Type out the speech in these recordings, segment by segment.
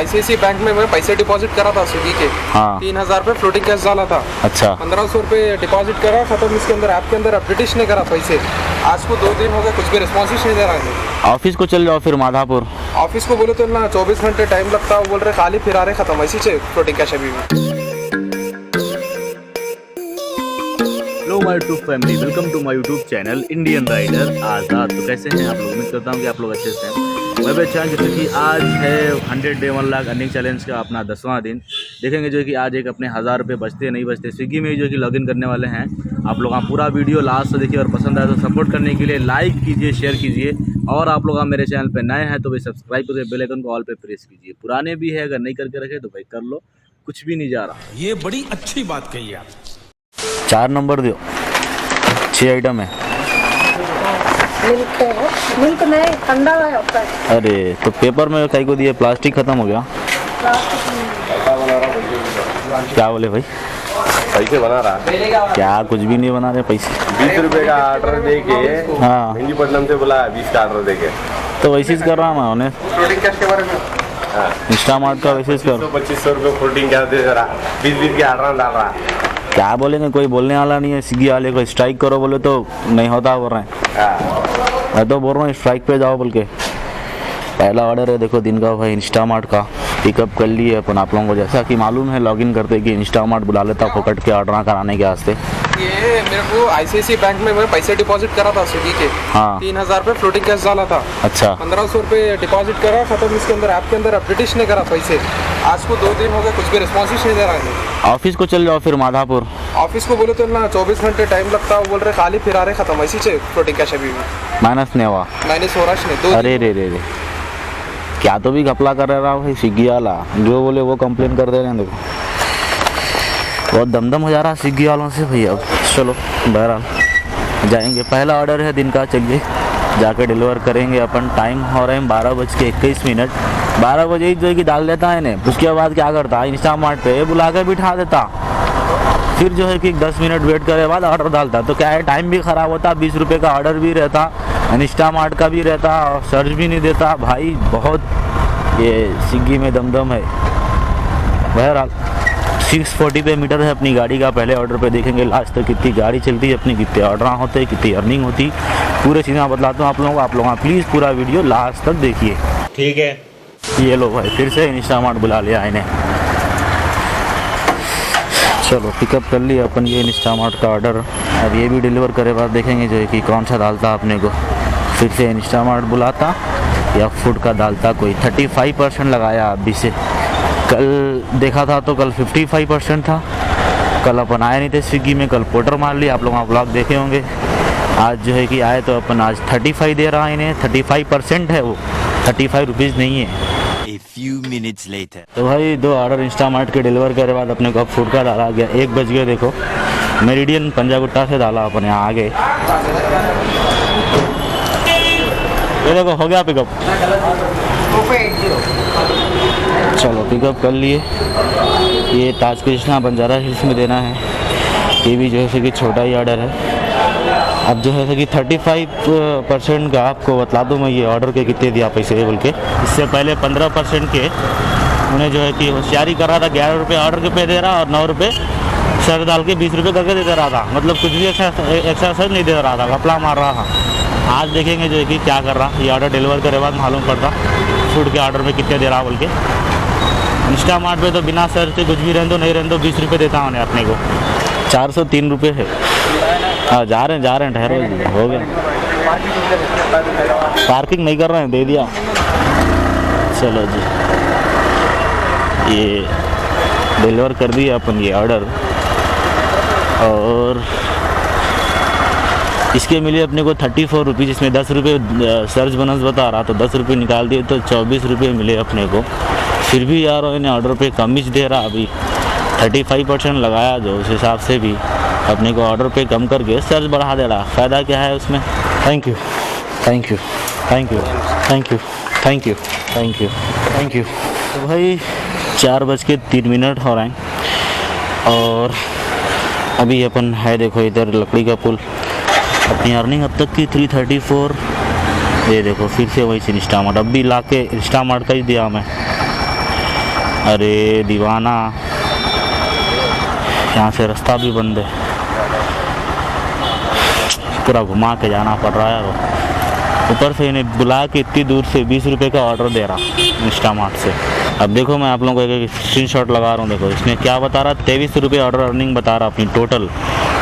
ICICI bank में मैं पैसे डिपॉजिट करा था स्विगी के। हाँ 3000 रुपये फ्लोटिंग कैश डाला था। अच्छा 1500 रुपये डिपॉजिट करा, खत्म। इसके अंदर ऐप के अंदर अपडेट नहीं करा पैसे। आज को 2 दिन हो गए, कुछ भी रिस्पॉन्स नहीं दे रहा है। ऑफिस को चल जाओ फिर माधापुर। ऑफिस को बोले तो ना 24 घंटे टाइम लगता है, बोल रहे खाली फिर आ रहे, खत्म ऐसी चाहिए फ्लोटिंग कैश अभी भी। Hello my YouTube family, welcome to my YouTube channel Indian rider Azad. तो कैसे हैं आप लोग? उम्मीद करता हूँ कि आप लोग अच्छे से हैं। मैं भी अच्छा हूँ। जैसे कि आज है 100 डे 1 लाख अर्निंग चैलेंज का अपना 10वां दिन। देखेंगे जो कि आज एक अपने 1000 रुपये बचते नहीं बचते स्विगी में जो कि लॉगिन करने वाले हैं। आप लोग पूरा वीडियो लास्ट से देखिए और पसंद आए तो सपोर्ट करने के लिए लाइक कीजिए, शेयर कीजिए। और आप लोग मेरे चैनल पर नए हैं तो भाई सब्सक्राइब करके बेल आइकन को ऑल पे प्रेस कीजिए। पुराने भी है, अगर नहीं करके रखे तो भाई कर लो, कुछ भी नहीं जा रहा। ये बड़ी अच्छी बात कही आप। 4 नंबर दो, 6 आइटम है। मिल्क है, मिल्क नहीं ठंडा होता है। अरे तो पेपर में कई को दिए, प्लास्टिक खत्म हो गया। क्या बोले भाई? पैसे बना रहा क्या कुछ भी नहीं बना रहे पैसे। 20 रुपए का ऑर्डर दे के हाँ मेहंदीपट्टनम से बोला 20 का ऑर्डर दे के, तो वैसे ही कर रहा मैं उन्हें। फ्लोटिंग कैश के बारे में इंस्टामार्ट का वैसे ही कर। 2500 रुपये फोल्डिंग क्या दे रहा, 20 के ऑर्डर डाल रहा। क्या बोलेंगे, कोई बोलने वाला नहीं है। स्विगी वाले को स्ट्राइक करो बोले तो नहीं होता बोल रहे हैं। मैं तो बोल रहा हूँ स्ट्राइक पे जाओ बोल के। पहला ऑर्डर है देखो दिन का भाई इंस्टामार्ट का। पिकअप कर लिए अपन। आप लोगों को जैसा कि मालूम है लॉगिन करते कि इंस्टामार्ट बुला लेता पकड़ के ऑर्डर कराने के वास्ते। ये मेरे को ICICI बैंक में मैं पैसे डिपॉजिट करा था स्विगी के। हाँ 3000 रुपये फ्लोटिंग कैश डाला था। अच्छा 1500 रुपये डिपॉजिट करा, खत्म। इसके अंदर ऐप के अंदर अपडेट नहीं करा पैसे। आज को 2 दिन हो गए, कुछ भी रिस्पॉन्स नहीं दे रहा है। ऑफिस को चल जाओ फिर माधापुर। ऑफिस को बोले तो ना 24 घंटे टाइम लगता है, बोल रहे खाली फिर आ रहे, खत्म ऐसी चाहिए फ्लोटिंग कैश अभी भी। माइनस नहीं हुआ। माइनस हो रहा है। अरे रे रे रे, क्या तो भी घपला कर रहा भाई स्विगी वाला। जो बोले वो कंप्लेन कर दे रहे हैं। देखो बहुत दमदम हो जा रहा स्विगी वालों से भाई। अब चलो बहरहाल जाएंगे। पहला ऑर्डर है दिन का, चलिए जाके डिलीवर करेंगे अपन। टाइम हो रहे हैं 12:21। 12 बजे ही जो है कि डाल देता है इन्हें। उसके बाद क्या करता है इंस्टामार्ट पे बुला के बिठा देता, फिर जो है कि 10 मिनट वेट करे बाद ऑर्डर डालता। तो क्या है, टाइम भी ख़राब होता, 20 रुपये का ऑर्डर भी रहता, इंस्टामार्ट का भी रहता और सर्च भी नहीं देता भाई। बहुत ये स्विगी में दमदम है। बहरहाल 640 पे मीटर है अपनी गाड़ी का। पहले ऑर्डर पे देखेंगे लास्ट तक कितनी गाड़ी चलती है अपनी, कितने ऑर्डर होते हैं, कितनी अर्निंग होती। पूरे चीज़ें बतलाता हूँ आप लोगों को। आप लोग प्लीज़ पूरा वीडियो लास्ट तक देखिए, ठीक है। ये लो भाई फिर से इंस्टामार्ट बुला लिया इन्हें। चलो पिकअप कर लिया अपन ये इंस्टामार्ट का ऑर्डर। अब ये भी डिलीवर करे बाद देखेंगे जो है कि कौन सा डालता अपने को। फिर से इंस्टामार्ट बुलाता या फूड का डालता कोई। 35% लगाया अभी से। कल देखा था तो कल 55% था। कल अपन आए नहीं थे स्विगी में, कल पोर्टर मार लिया। आप लोग ब्लॉग देखे होंगे। आज जो है कि आए तो अपन आज 35 दे रहा है इन्हें। 35% है वो, 35 रुपीज़ नहीं है। A few minutes later. तो भाई 2 ऑर्डर इंस्टामार्ट के डिलीवर करे बाद अपने को अब फूड का डाला गया। 1 बज गया। देखो मेरिडियन पंजागुट्टा से डाला अपन यहाँ आ गए। ये देखो हो गया पिकअप। चलो पिकअप कर लिए। ये ताज कृष्णा बंजारा हिल्स में देना है। ये भी जो है कि छोटा ही ऑर्डर है। अब जो है कि 35% का आपको बतला दूँ मैं ये ऑर्डर के कितने दिया पैसे बोल के। इससे पहले 15% के उन्हें जो है कि होशियारी कर रहा था। 11 रुपये ऑर्डर के पे दे रहा और 9 रुपये सर डाल के 20 रुपये करके दे रहा था। मतलब कुछ भी एक्स्ट्रा सर नहीं दे रहा था, घपला मार रहा था। आज देखेंगे जो है कि क्या कर रहा। ये ऑर्डर डिलीवर करे बाद मालूम पड़ता फूड के ऑर्डर में कितने दे रहा बोल के। इंस्टामार्ट पे तो बिना सर से कुछ भी रहने दो नहीं रहने दो 20 रुपये देता उन्हें अपने को। 403 रुपये है। हाँ जा रहे हैं ठहरो, हो गया। पार्किंग नहीं कर रहे हैं, दे दिया। चलो जी ये डिलीवर कर दिया अपन ये ऑर्डर। और इसके मिले अपने को 34 रुपीज़। इसमें 10 रुपये सर्च बोनस बता रहा, तो 10 रुपये निकाल दिए तो 24 रुपये मिले अपने को। फिर भी यार इन्हें ऑर्डर पे कम ही दे रहा। अभी 35% लगाया जो उस हिसाब से भी अपने को ऑर्डर पे कम करके सर्च बढ़ा दे रहा। फ़ायदा क्या है उसमें। Thank you thank you thank you thank you thank you thank you thank you. तो भाई 4:03 हो रहे हैं और अभी अपन है देखो इधर लकड़ी का पुल। अपनी अर्निंग अब तक की 334। ये देखो फिर से वही से इंस्टामार्ट। अब भी ला के इंस्टामार्ट का ही दिया मैं। अरे दीवाना, यहाँ से रास्ता भी बंद है, पूरा घुमा के जाना पड़ रहा है। ऊपर से इन्हें बुला के इतनी दूर से 20 रुपये का ऑर्डर दे रहा इंस्टामार्ट से। अब देखो मैं आप लोगों को एक स्क्रीनशॉट लगा रहा हूँ। देखो इसमें क्या बता रहा, 23 रुपये ऑर्डर अर्निंग बता रहा अपनी टोटल।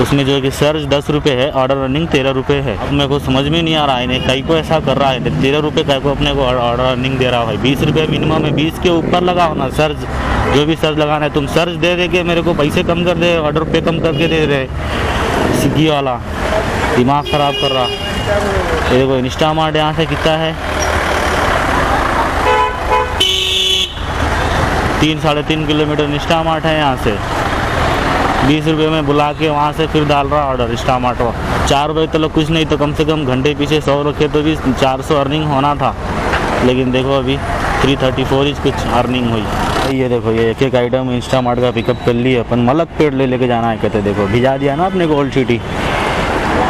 उसमें जो है कि सर्च 10 रुपये है, ऑर्डर अर्निंग 13 रुपये है। अब मेरे को समझ में नहीं आ रहा है इन्हें कई को ऐसा कर रहा है, 13 रुपये कई को अपने को ऑर्डर अर्निंग दे रहा है। 20 रुपये मिनिमम है, 20 के ऊपर लगाओ ना सर्च, जो भी सर्च लगाना है तुम सर्च दे दे के मेरे को पैसे कम कर दे, ऑर्डर पे कम करके दे रहे। स्विगी वाला दिमाग ख़राब कर रहा। ये देखो इंस्टामार्ट यहाँ से कितना है, 3-3.5 किलोमीटर इंस्टामार्ट है यहाँ से। 20 रुपये में बुला के वहाँ से फिर डाल रहा ऑर्डर इंस्टामार्ट। 4 बजे तक कुछ नहीं तो कम से कम घंटे पीछे 100 रखे तो भी 400 अर्निंग होना था, लेकिन देखो अभी 334 कुछ अर्निंग हुई। ये देखो ये एक आइटम इंस्टामार्ट का पिकअप कर लिया अपन। मलक पेड़ ले लेके जाना है कहते, देखो भिजा दिया ना अपने को ओल्ड सिटी,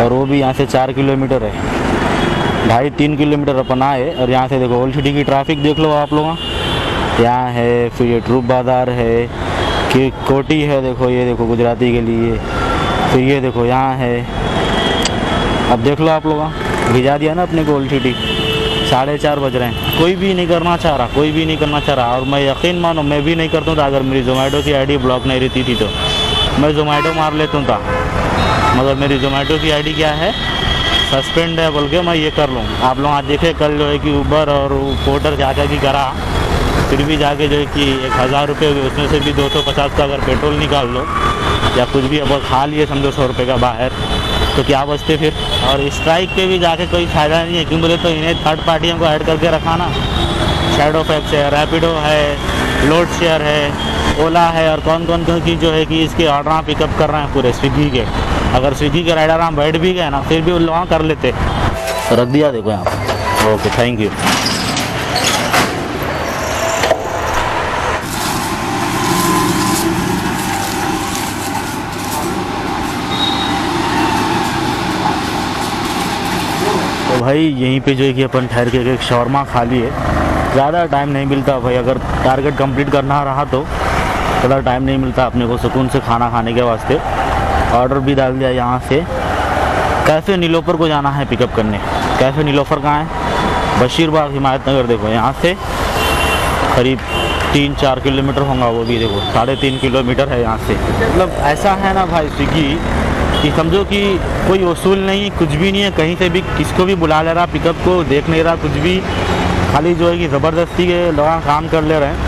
और वो भी यहाँ से 4 किलोमीटर है, 2.5-3 किलोमीटर अपन आए। और यहाँ से देखो ओल्ड सिटी की ट्रैफिक देख लो आप लोग, यहाँ है, फिर ये ट्रूप बाज़ार है, कि कोटी है, देखो ये देखो गुजराती के लिए, फिर ये देखो यहाँ है। अब देख लो आप लोग, भिजा दिया ना अपने को ओल्ड सिटी। 4:30 बज रहे हैं, कोई भी नहीं करना चाह रहा, कोई भी नहीं करना चाह रहा। और मैं यकीन मानो मैं भी नहीं करता था, अगर मेरी जोमेटो की आईडी ब्लॉक नहीं रहती थी तो मैं जोमेटो मार लेता था। मगर मेरी जोमेटो की आईडी क्या है, सस्पेंड है, बोल के मैं ये कर लूँ। आप लोग आज देखे कल जो है कि उबर और पोर्टर जाकर भी करा, फिर भी जाके जो है कि 1000 रुपये हुए, उसमें से भी 250 का अगर पेट्रोल निकाल लो या कुछ भी अब खा लिए समझो 100 रुपये का बाहर, तो क्या बचते फिर। और स्ट्राइक पे भी जाके कोई फ़ायदा नहीं है, क्यों बोले तो इन्हें थर्ड पार्टियों को ऐड करके रखा ना। शैडोफैक्स है, रैपिडो है, लोड शेयर है, ओला है, और कौन कौन की जो है कि इसके ऑर्डर पिकअप कर रहे हैं पूरे स्विगी के। अगर स्विगी के राइडर हम बैठ भी गए ना, फिर भी उन लोग कर लेते। रख दिया देखो यहाँ पर। Okay, thank you. तो भाई यहीं पे जो है कि अपन ठहर के एक शॉर्मा खा लिए। ज़्यादा टाइम नहीं मिलता भाई, अगर टारगेट कंप्लीट करना रहा तो ज़्यादा टाइम नहीं मिलता अपने को सुकून से खाना खाने के वास्ते। ऑर्डर भी डाल दिया यहाँ से। कैफ़े नीलोफर को जाना है पिकअप करने। कैफ़े नीलोफर कहाँ है, बशीरबाग हिमायत नगर। देखो यहाँ से करीब 3-4 किलोमीटर होगा, वो भी देखो 3.5 किलोमीटर है यहाँ से। मतलब ऐसा है ना भाई स्विगी कि समझो कि कोई वसूल नहीं, कुछ भी नहीं है, कहीं से भी किसको भी बुला ले रहा, पिकअप को देख नहीं रहा कुछ भी, खाली जो है कि ज़बरदस्ती के लोग काम कर ले रहे हैं।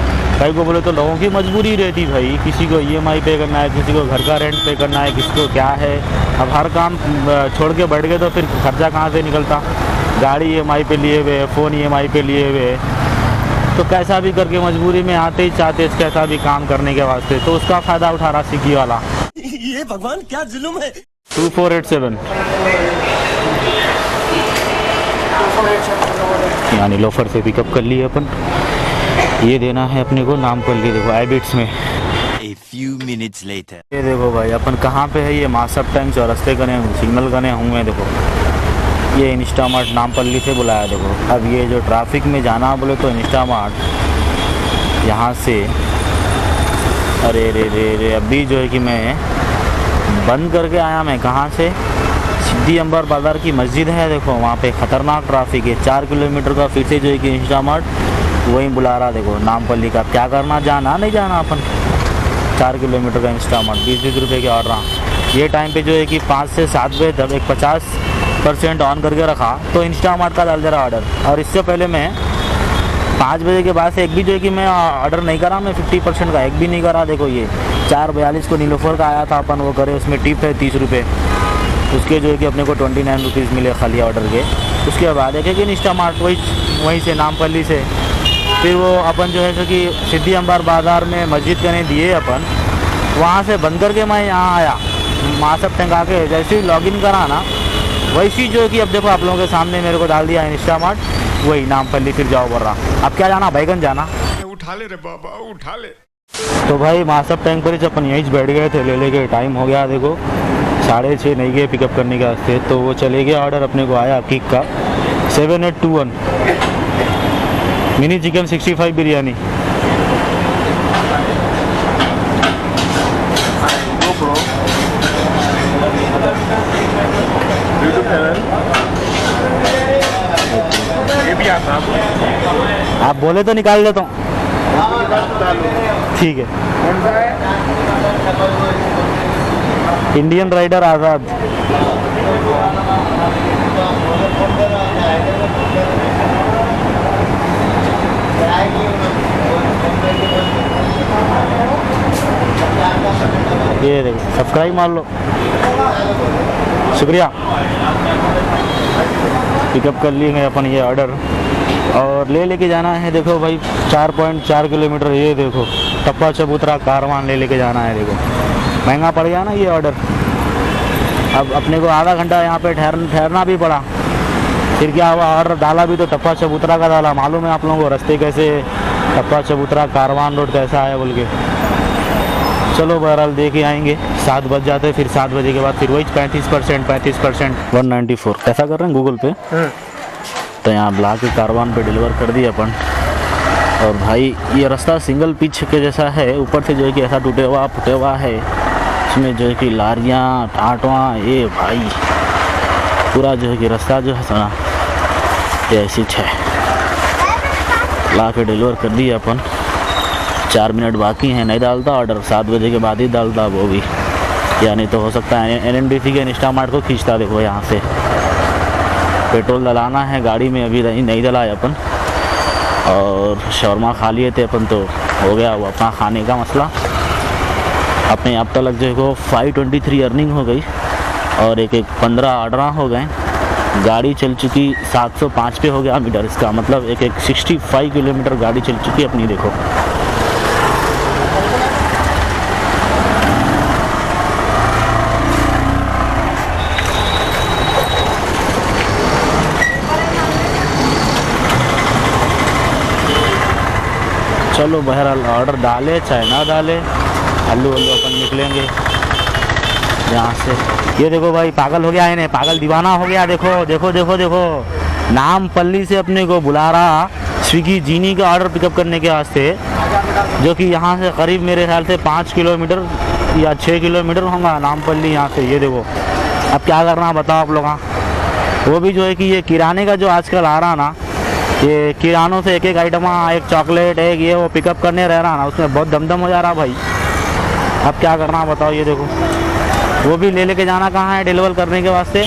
कहीं को बोले तो लोगों की मजबूरी रहती भाई, किसी को EMI पे करना है, किसी को घर का रेंट पे करना है, किसी को क्या है। अब हर काम छोड़ के बैठ गए तो फिर खर्चा कहाँ से निकलता। गाड़ी EMI पे लिए हुए, फ़ोन EMI पे लिए हुए, तो कैसा भी करके मजबूरी में आते ही चाहते कैसा भी काम करने के वास्ते, तो उसका फ़ायदा उठा रहा स्विगी वाला। ये भगवान क्या जुल्म है। 2487 यानी लोफर से पिकअप कर लिए अपन। ये देना है अपने को नाम पर लिए, देखो एबिट्स में। A few minutes later. ये देखो भाई अपन कहाँ पे है, ये मासप टैंक चौरस्ते कने सिग्नल कने हुए। देखो ये इंस्टामार्ट नामपल्ली से बुलाया। देखो अब ये जो ट्रैफिक में जाना बोले तो इंस्टामार्ट यहाँ से, अरे रे रे रे अभी जो है कि मैं बंद करके आया। मैं कहाँ से, सिद्दी अंबर बाज़ार की मस्जिद है, देखो वहाँ पे ख़तरनाक ट्रैफिक है। 4 किलोमीटर का फिर से जो है कि इंस्टामार्ट वहीं बुला रहा। देखो नामपल्ली का क्या करना, जाना नहीं जाना अपन। 4 किलोमीटर का इंस्टामार्ट 20 रुपये के ऑर्डर। ये टाइम पे जो है कि 5 से 7 बजे तक एक 50% ऑन करके रखा तो इंस्टामार्ट का डाल दे रहा ऑर्डर। और इससे पहले मैं 5 बजे के बाद से एक भी जो है कि मैं ऑर्डर नहीं करा, मैं 50% का एक भी नहीं करा। देखो ये 4:42 को नीलोफर का आया था अपन, वो करे, उसमें टिप है 30 रुपये, उसके जो है कि अपने को 29 रुपीज़ मिले खाली ऑर्डर के। उसके बाद देखे कि इंस्टामार्ट वहीं से नामपल्ली से फिर वो अपन जो है सो कि सिद्दी अंबर बाज़ार में मस्जिद करने दिए अपन, वहाँ से बंद करके मैं यहाँ आया मासप टैंक आके। जैसे ही लॉगिन करा ना वैसी जो है कि अब देखो आप लोगों के सामने मेरे को डाल दिया इंस्टामार्ट, वही नामपल्ली फिर जाओ बोल रहा। अब क्या जाना, बैगन जाना। उठा ले रे बाबा, उठा ले। तो भाई मासप टैंक पर ही अपन यहीं बैठ गए थे, ले लेके टाइम हो गया। देखो 6:30 नहीं गए पिकअप करने के वास्ते, तो वो चले गया। ऑर्डर अपने को आया किक का 7821 mini chicken 65 biryani. GoPro, YouTube channel, ये भी आता है। आप बोले तो निकाल देता हूँ। ठीक है। इंडियन राइडर आज़ाद। ये देखो, सब्सक्राइब मार लो, शुक्रिया। पिकअप कर लेंगे अपन ये ऑर्डर और ले लेके जाना है। देखो भाई 4.4 किलोमीटर, ये देखो टप्पा चबूतरा कारवान ले लेके जाना है। देखो महंगा पड़ गया ना ये ऑर्डर। अब अपने को आधा घंटा यहाँ पे ठहरना भी पड़ा। फिर क्या हुआ, ऑर्डर डाला भी तो टप्पा चबूतरा का डाला। मालूम है आप लोगों को रास्ते कैसे, टप्पा चबूतरा कारवान रोड कैसा है बोल के। चलो बहरहाल दे के आएंगे, 7 बज जाते, फिर 7 बजे के बाद फिर वही 35% 194 ऐसा कर रहे हैं गूगल पे। तो यहाँ बुला के कारवान पे डिलीवर कर दिया अपन। और भाई ये रास्ता सिंगल पिच के जैसा है, ऊपर से जो है कि ऐसा टूटे हुआ फुटे हुआ है। इसमें जो है कि लारियाँ टाटवा, ये भाई पूरा जो है कि रास्ता जो है ना ये ऐसी है। ला के डिलीवर कर दिया अपन। 4 मिनट बाकी हैं, नहीं डालता ऑर्डर, 7 बजे के बाद ही डालता वो भी। यानी तो हो सकता है NMDC के इंस्टामार्ट को खींचता। देखो यहाँ से पेट्रोल डलाना है गाड़ी में, अभी नहीं डलाया अपन। और शौरमा खा लिए थे अपन, तो हो गया वो अपना खाने का मसला। अपने अब तक जो है 523 अर्निंग हो गई और एक 15 ऑर्डर हो गए। गाड़ी चल चुकी 705 पे हो गया मीटर। इसका मतलब एक 65 किलोमीटर गाड़ी चल चुकी अपनी। देखो चलो बहरहाल ऑर्डर डाले चाहे ना डाले, हल्लू हल्लू अपन निकलेंगे यहाँ से। ये देखो भाई पागल हो गया है, पागल दीवाना हो गया। देखो देखो देखो देखो, नामपल्ली से अपने को बुला रहा स्विगी जीनी का ऑर्डर पिकअप करने के वास्ते, जो कि यहाँ से करीब मेरे ख्याल से 5 किलोमीटर या 6 किलोमीटर होगा नामपल्ली यहाँ से। ये देखो अब क्या करना बताओ आप लोग। वो भी जो है कि ये किराने का जो आजकल आ रहा ना, ये किरानों से एक आइटम, एक चॉकलेट, एक ये वो पिकअप करने रह रहा ना, उसमें बहुत दमदम हो जा रहा भाई। अब क्या करना बताओ। ये देखो वो भी ले लेके जाना कहाँ है डिलीवर करने के वास्ते,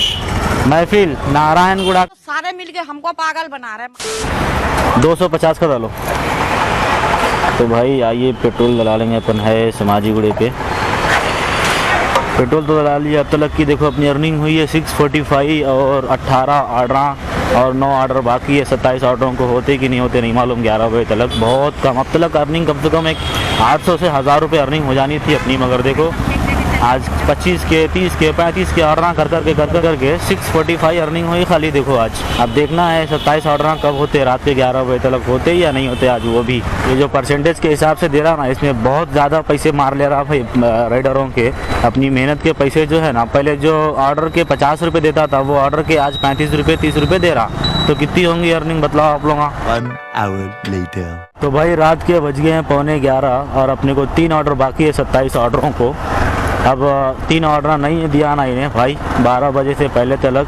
महफिल नारायणगुड़ा। सारे मिलके हमको पागल बना रहे। 250 का डालो। तो भाई आइए पेट्रोल डला लेंगे अपन, है समाजीगुड़े पे। पेट्रोल तो डला लिया। अब तक की देखो अपनी अर्निंग हुई है 645 और 18 ऑर्डर और 9 ऑर्डर बाकी है। 27 ऑर्डरों को होते कि नहीं होते नहीं मालूम। 11 बजे तक बहुत कम, अब तक अर्निंग कम से कम एक 800 से 1000 रुपये अर्निंग हो जानी थी अपनी। मगर देखो आज 25 के 30 के 35 के ऑर्डर कर करके 645 अर्निंग हुई खाली। देखो आज अब देखना है 27 ऑर्डर कब होते, रात के 11 बजे तक होते या नहीं होते आज। वो भी ये जो परसेंटेज के हिसाब से दे रहा ना, इसमें बहुत ज़्यादा पैसे मार ले रहा भाई राइडरों के। अपनी मेहनत के पैसे जो है ना, पहले जो ऑर्डर के 50 रुपये देता था, वो ऑर्डर के आज 35 रुपये 30 रुपये दे रहा। तो कितनी होंगी अर्निंग बताओ आप लोग। 1 hour later. तो भाई रात के बज गए हैं 11:15 और अपने को 3 ऑर्डर बाकी है 27 ऑर्डरों को। अब 3 ऑर्डर नहीं दिया ना इन्हें भाई 12 बजे से पहले तक,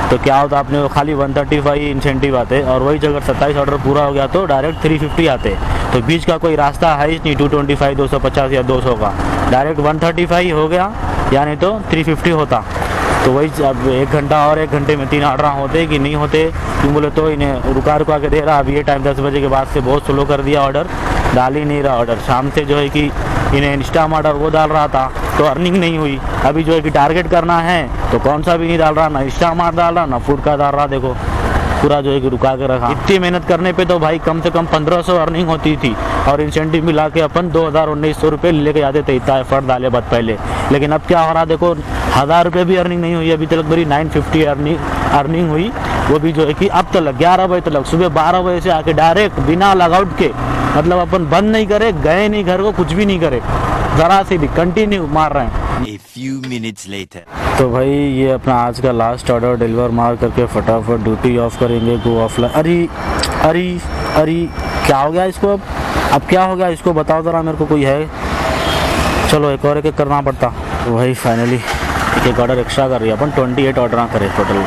तो क्या होता आपने को खाली 135 इंसेंटिव आते, और वही अगर 27 ऑर्डर पूरा हो गया तो डायरेक्ट 350 आते। तो बीच का कोई रास्ता है ही नहीं 225 250 या 200 का, डायरेक्ट 135 हो गया, यानी तो 350 होता। तो वही अब 1 घंटा और 1 घंटे में 3 ऑर्डर होते कि नहीं होते, क्यों बोले तो इन्हें रुका के दे रहा। अब ये टाइम 10 बजे के बाद से बहुत स्लो कर दिया, ऑर्डर डाल ही नहीं रहा। ऑर्डर शाम से जो है कि इन्हें इंस्टामार्ट और वो डाल रहा था तो अर्निंग नहीं हुई। अभी जो है कि टारगेट करना है तो कौन सा भी नहीं डाल रहा, ना इंस्टामार्ट डाल रहा ना फूड का डाल रहा। देखो पूरा जो है कि रुका के रखा। इतनी मेहनत करने पे तो भाई कम से कम 1500 अर्निंग होती थी, और इंसेंटिव मिला के अपन 2000-1900 रुपये लेके जाते थे, इतना एफर्ट डाले बाद पहले। लेकिन अब क्या हो रहा देखो, 1000 रुपये भी अर्निंग नहीं हुई अभी तक, मेरी 950 अर्निंग हुई। वो भी जो है कि अब तक 11 बजे तक, सुबह 12 बजे से आके डायरेक्ट बिना लगआउट के, मतलब अपन बंद नहीं करे, गए नहीं घर को, कुछ भी नहीं करे, जरा से भी कंटिन्यू मार रहे हैं। A few minutes later. तो भाई ये अपना आज का लास्ट ऑर्डर डिलीवर मार करके फटाफट ड्यूटी ऑफ करेंगे, गो ऑफलाइन। अरे अरे अरे क्या हो गया इसको अब। अब क्या हो गया इसको बताओ ज़रा मेरे को, कोई है? चलो एक और एक करना पड़ता। तो वही फाइनली एक ऑर्डर एक्स्ट्रा कर रही है अपन, 28 ऑर्डर करे टोटल,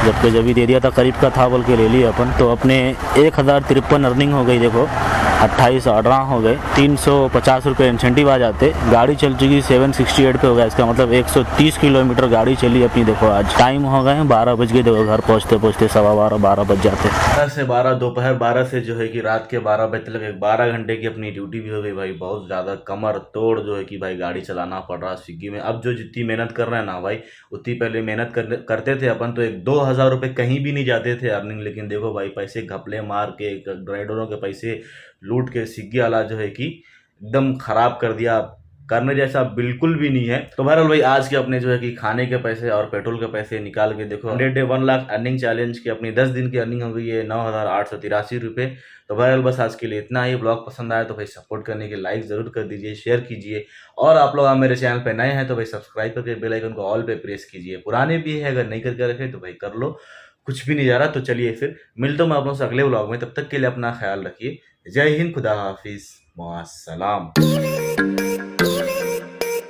जबकि जब भी दे दिया था करीब का था बोल के ले लिया अपन। तो अपने 1053 अर्निंग हो गई, देखो 28 ऑर्डर हो गए, 350 रुपये इंसेंटिव आ जाते। गाड़ी चल चुकी 768 पे हो गया, इसका मतलब 130 किलोमीटर गाड़ी चली अपनी। देखो आज टाइम हो गए 12 बज गए, देखो घर पहुँचते पहुँचते 12:15 बज जाते। 12 से 12 दोपहर 12 से जो है कि रात के 12 बजे तक 12 घंटे की अपनी ड्यूटी भी हो गई भाई। बहुत ज़्यादा कमर तोड़ जो है कि भाई गाड़ी चलाना पड़ रहा स्विगी में। अब जो जितनी मेहनत कर रहे हैं ना भाई, उतनी पहले मेहनत करते थे अपन, तो 2,000 रुपये कहीं भी नहीं जाते थे अर्निंग। लेकिन देखो भाई पैसे घपले मार के, ड्राइवरों के पैसे लूट के स्विगी वाला जो है कि एकदम खराब कर दिया, करने जैसा बिल्कुल भी नहीं है। तो बहरहाल भाई आज के अपने जो है कि खाने के पैसे और पेट्रोल के पैसे निकाल के देखो 100 लाख अर्निंग चैलेंज की अपनी 10 दिन की अर्निंग हो गई है 9,883 रुपये। तो बहरहाल बस आज के लिए इतना ही। ब्लॉग पसंद आया तो भाई सपोर्ट करने के लाइक ज़रूर कर दीजिए, शेयर कीजिए, और आप लोग मेरे चैनल पे नए हैं तो भाई सब्सक्राइब करके बेल आइकन को ऑल पे प्रेस कीजिए। पुराने भी है, अगर नहीं करके रखे तो भाई कर लो, कुछ भी नहीं जा रहा। तो चलिए फिर मिलता हूँ मैं आप लोगों से अगले ब्लॉग में, तब तक के लिए अपना ख्याल रखिए। जय हिंद, खुदा हाफिज, मास्सलाम।